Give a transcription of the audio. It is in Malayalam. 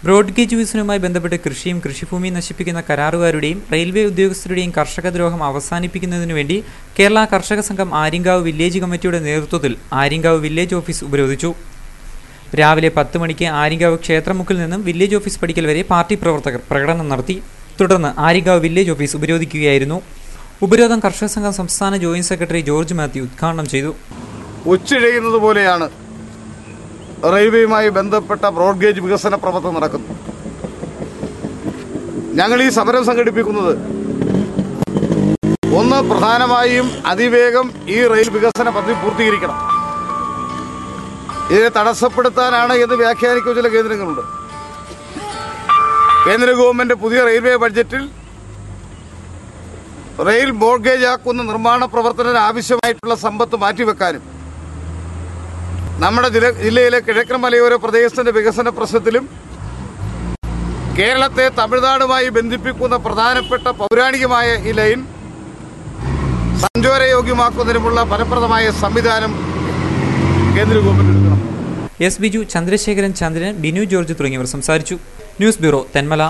ബ്രോഡ് ഗേജ് വികസനവുമായി ബന്ധപ്പെട്ട് കൃഷിയും കൃഷിഭൂമിയും നശിപ്പിക്കുന്ന കരാറുകാരുടെയും റെയിൽവേ ഉദ്യോഗസ്ഥരുടെയും കർഷകദ്രോഹം അവസാനിപ്പിക്കുന്നതിനുവേണ്ടി കേരള കർഷക സംഘം ആര്യങ്കാവ് വില്ലേജ് കമ്മിറ്റിയുടെ നേതൃത്വത്തിൽ ആര്യങ്കാവ് വില്ലേജ് ഓഫീസ് ഉപരോധിച്ചു. രാവിലെ 10 മണിക്ക് ആര്യങ്കാവ് ക്ഷേത്രമുക്കിൽ നിന്നും വില്ലേജ് ഓഫീസ് പടിക്കൽ വരെ പാർട്ടി പ്രവർത്തകർ പ്രകടനം നടത്തി. തുടർന്ന് ആര്യങ്കാവ് വില്ലേജ് ഓഫീസ് ഉപരോധിക്കുകയായിരുന്നു. ഉപരോധം കർഷക സംഘം സംസ്ഥാന ജോയിന്റ് സെക്രട്ടറി ജോർജ് മാത്യു ഉദ്ഘാടനം ചെയ്തു. ഉച്ചഴിയുന്നത് പോലെയാണ് റെയിൽവേയുമായി ബന്ധപ്പെട്ട ബ്രോഡ് ഗേജ് വികസന പ്രവർത്തനം നടക്കുന്നു. ഞങ്ങൾ ഈ സമരം സംഘടിപ്പിക്കുന്നത് ഒന്ന്, പ്രധാനമായും അതിവേഗം ഈ റെയിൽ വികസന പദ്ധതി പൂർത്തീകരിക്കണം. ഇതിനെ തടസ്സപ്പെടുത്താനാണ് എന്ന് വ്യാഖ്യാനിക്കുന്ന ചില കേന്ദ്രങ്ങളുണ്ട്. കേന്ദ്ര ഗവൺമെന്റ് പുതിയ റെയിൽവേ ബഡ്ജറ്റിൽ റെയിൽ ബ്രോഡ് ഗേജ് ആക്കുന്ന നിർമ്മാണ പ്രവർത്തനത്തിന് ആവശ്യമായിട്ടുള്ള സമ്പത്ത് മാറ്റിവെക്കാനും നമ്മുടെ ജില്ലയിലെ കിഴക്കൻ മലയോര പ്രദേശത്തിന്റെ വികസന പ്രശ്നത്തിലും കേരളത്തെ തമിഴ്നാടുമായി ബന്ധിപ്പിക്കുന്ന പ്രധാനപ്പെട്ട പൗരാണികമായ ഈ ലൈൻ സഞ്ചാരയോഗ്യമാക്കുന്നതിനുമുള്ള ഫലപ്രദമായ സംവിധാനം കേന്ദ്ര ഗവൺമെന്റ് എടുക്കണം. എസ് ബിജു, ചന്ദ്രശേഖരൻ ചന്ദ്രൻ, ബിനു ജോർജ് തുടങ്ങിയവർ സംസാരിച്ചു. News bureau, Thenmala.